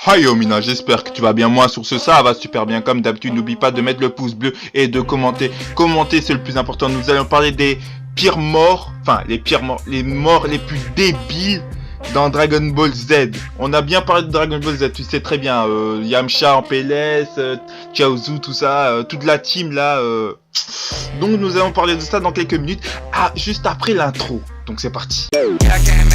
Hi Omina, j'espère que tu vas bien. Moi sur ce, ça va super bien. Comme d'habitude, n'oublie pas de mettre le pouce bleu et de commenter. Commenter, c'est le plus important. Nous allons parler des pires morts, enfin les pires morts, les morts les plus débiles dans Dragon Ball Z. On a bien parlé de Dragon Ball Z, tu sais très bien. Yamcha en PLS, Chaozu, tout ça, toute la team là. Donc nous allons parler de ça dans quelques minutes. Ah, juste après l'intro. Donc c'est parti. Yeah, I came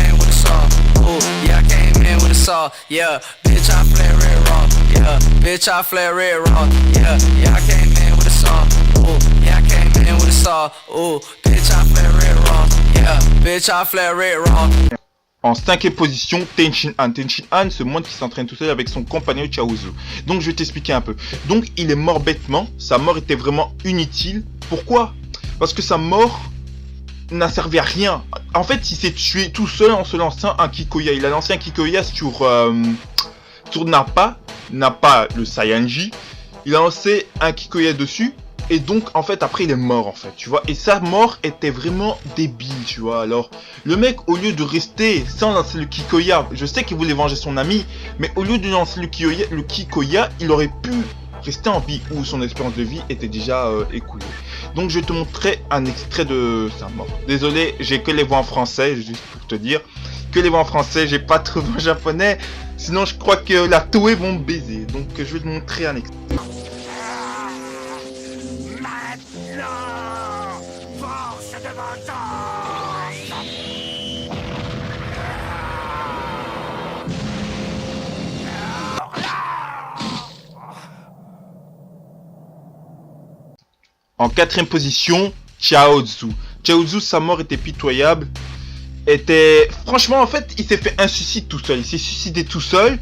in with a saw. Yeah, bitch, I flare it raw. Yeah, bitch, I flare it raw. Yeah, I came in with a saw. Ooh, yeah, I came in with a saw. Ooh, bitch, I flare it raw. Yeah, bitch, I flare it raw. En cinquième position, Tenshin Han. Tenshin Han, ce moine qui s'entraîne tout seul avec son compagnon Chaozu. Donc je vais t'expliquer un peu. Donc il est mort bêtement. Sa mort était vraiment inutile. Pourquoi? Parce que sa mort n'a servi à rien. En fait, il s'est tué tout seul en se lançant un Kikoya. Il a lancé un Kikoya sur Nappa le Saiyanji. Il a lancé un Kikoya dessus. Et donc, en fait, après, il est mort, en fait, tu vois. Et sa mort était vraiment débile, tu vois. Alors, le mec, au lieu de rester sans lancer le Kikoya, je sais qu'il voulait venger son ami, mais au lieu de lancer le Kikoya, il aurait pu rester en vie, où son espérance de vie était déjà écoulée. Donc je vais te montrer un extrait de sa mort. Désolé, j'ai que les voix en français, juste pour te dire. Que les voix en français, j'ai pas trouvé en japonais. Sinon je crois que la Toei vont me baiser. Donc je vais te montrer un extrait. Maintenant, force de vengeance. En quatrième position, Chaozu. Chaozu, sa mort était pitoyable. Franchement, en fait, il s'est fait un suicide tout seul. Il s'est suicidé tout seul.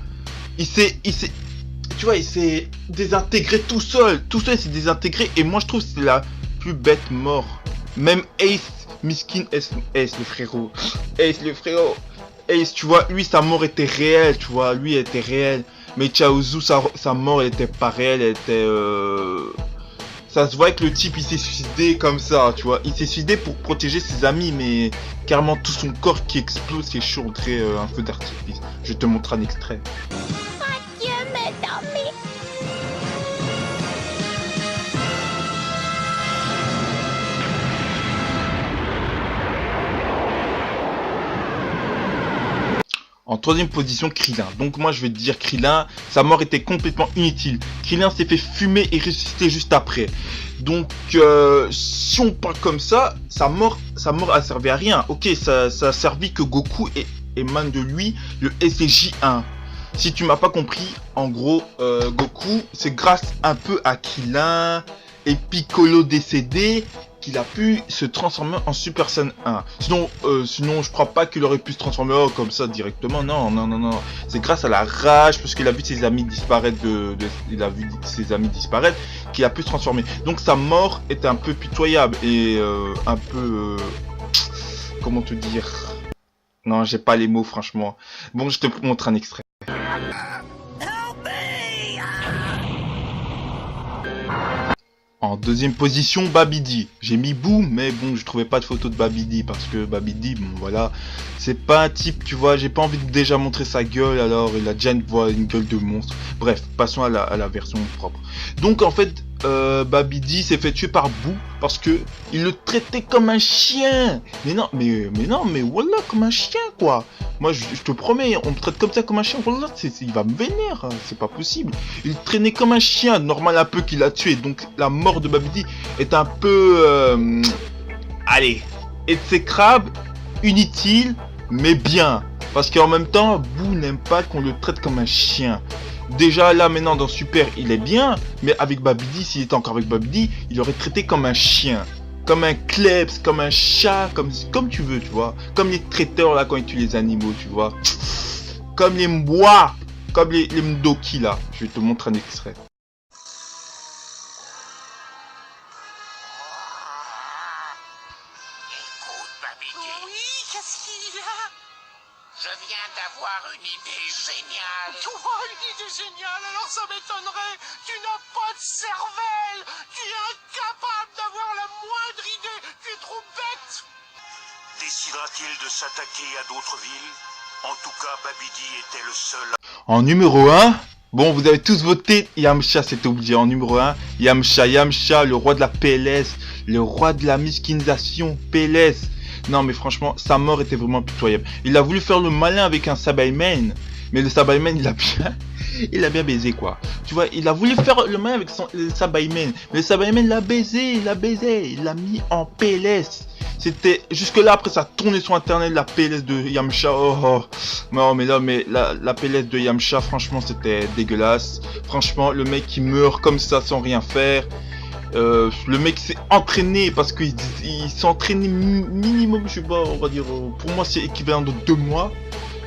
Tu vois, il s'est désintégré tout seul. Tout seul, il s'est désintégré. Et moi, je trouve que c'est la plus bête mort. Même Ace, Miskin, Ace le frérot. Ace le frérot. Ace, tu vois, lui, sa mort était réelle. Tu vois, lui, elle était réelle. Mais Chaozu, sa mort, elle était pas réelle. Elle était... Ça se voit que le type il s'est suicidé comme ça, tu vois. Il s'est suicidé pour protéger ses amis, mais carrément tout son corps qui explose, qui est chaud, on dirait un feu d'artifice. Je te montre un extrait. Dieu m'ait dormi. En troisième position, Krillin. Donc moi je vais te dire Krillin, sa mort était complètement inutile. Krillin s'est fait fumer et ressusciter juste après. Donc si on parle comme ça, sa mort a servi à rien. Ok, ça a servi que Goku émane de lui le SJ1. Si tu m'as pas compris, en gros, Goku, c'est grâce un peu à Krillin et Piccolo décédé qu'il a pu se transformer en Super Saiyan 1. Sinon, je crois pas qu'il aurait pu se transformer comme ça directement. Non. C'est grâce à la rage, parce qu'il a vu ses amis disparaître qu'il a pu se transformer. Donc sa mort était un peu pitoyable et un peu... comment te dire? Non, j'ai pas les mots, franchement. Bon, je te montre un extrait. En deuxième position, Babidi. J'ai mis Boom, mais bon, je trouvais pas de photo de Babidi parce que Babidi, bon voilà, c'est pas un type, tu vois, j'ai pas envie de déjà montrer sa gueule, alors il a déjà une gueule de monstre. Bref, passons à la version propre. Donc en fait, Babidi s'est fait tuer par Boo parce que il le traitait comme un chien. Mais voilà, comme un chien quoi. Moi je te promets, on me traite comme ça comme un chien, voilà, il va me vénérer, hein, c'est pas possible. Il traînait comme un chien, normal un peu qu'il a tué, donc la mort de Babidi est un peu... allez, exécrable, inutile, mais bien. Parce qu'en même temps, Boo n'aime pas qu'on le traite comme un chien. Déjà là maintenant dans Super il est bien, mais avec Babidi, s'il était encore avec Babidi, il aurait traité comme un chien. Comme un klebs, comme un chat, comme tu veux, tu vois. Comme les traiteurs là quand ils tuent les animaux, tu vois. Comme les mbois, comme les mdoki là. Je vais te montrer un extrait. Écoute, Babidi. Oui, qu'est-ce qu'il y a? Je viens d'avoir une idée géniale. Toi, une idée géniale, alors ça m'étonnerait. Tu n'as pas de cervelle. Tu es incapable d'avoir la moindre idée. Tu es trop bête. Décidera-t-il de s'attaquer à d'autres villes? En tout cas, Babidi était le seul. En numéro 1, bon, vous avez tous voté Yamcha, c'est obligé. En numéro 1, Yamcha, le roi de la PLS, le roi de la miskinisation, PLS. Non, mais franchement, sa mort était vraiment pitoyable. Il a voulu faire le malin avec un Sabaiman, mais le Sabaiman, il a bien baisé, quoi. Tu vois, il a voulu faire le malin avec le Sabaiman, mais le Sabaiman l'a baisé, il l'a mis en PLS. C'était jusque là, après ça a tourné sur internet, la PLS de Yamcha. Non, mais là, la PLS de Yamcha, franchement, c'était dégueulasse. Franchement, le mec qui meurt comme ça sans rien faire. Le mec s'est entraîné parce qu'il s'est entraîné minimum, je sais pas, on va dire, pour moi c'est équivalent de 2 mois,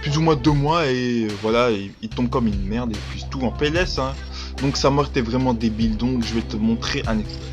plus ou moins 2 mois, et voilà, il tombe comme une merde et puis tout en PLS, hein. Donc sa mort était vraiment débile, donc je vais te montrer un extrait.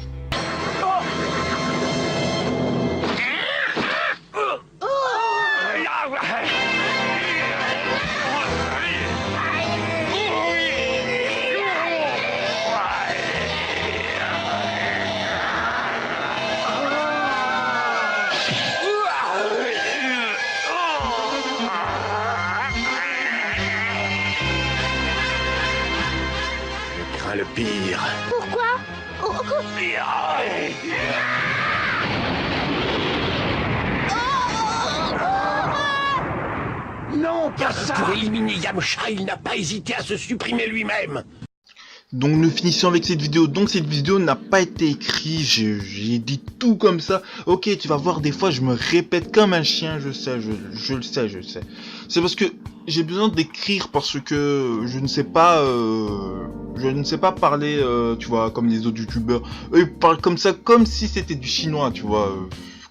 Le pire. Pourquoi? Non, pas ça. Pour éliminer Yamcha, il n'a pas hésité à se supprimer lui-même. Donc nous finissons avec cette vidéo. Donc cette vidéo n'a pas été écrite, j'ai dit tout comme ça. Ok, tu vas voir, des fois je me répète comme un chien, je sais, je le sais. C'est parce que j'ai besoin d'écrire parce que je ne sais pas parler, tu vois, comme les autres youtubeurs. Eux ils parlent comme ça, comme si c'était du chinois, tu vois.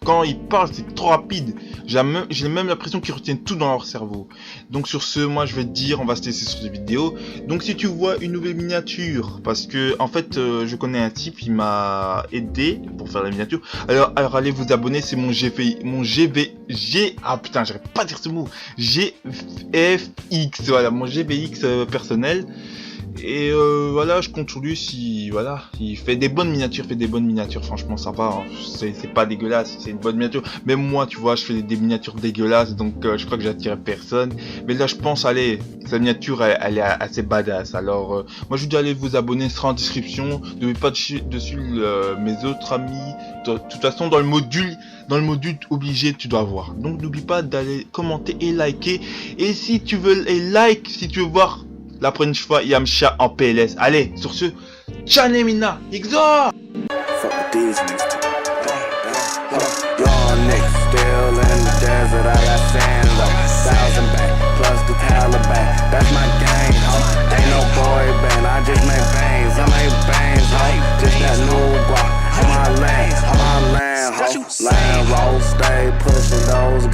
Quand ils parlent, c'est trop rapide. J'ai même l'impression qu'ils retiennent tout dans leur cerveau. Donc sur ce, moi je vais te dire, on va se laisser sur cette vidéo. Donc si tu vois une nouvelle miniature, parce que en fait je connais un type, il m'a aidé pour faire la miniature. Alors allez vous abonner, c'est mon ah putain, j'arrive pas à dire ce mot. GFX, voilà, mon GVX personnel. Et voilà, je compte sur lui si voilà, il fait des bonnes miniatures, franchement ça va, hein. C'est pas dégueulasse, c'est une bonne miniature. Même moi, tu vois, je fais des miniatures dégueulasses, donc je crois que j'attire personne. Mais là, je pense, allez, sa miniature, elle est assez badass. Alors, moi, je vous dis, allez vous abonner, ce sera en description. N'oubliez pas dessus mes autres amis. De toute façon, dans le module obligé, tu dois voir. Donc, n'oublie pas d'aller commenter et liker. Et si tu veux, si tu veux voir la prochaine fois Yamcha en PLS. Allez, sur ce, ciao les mina, XOR! Line roll, stay pushing those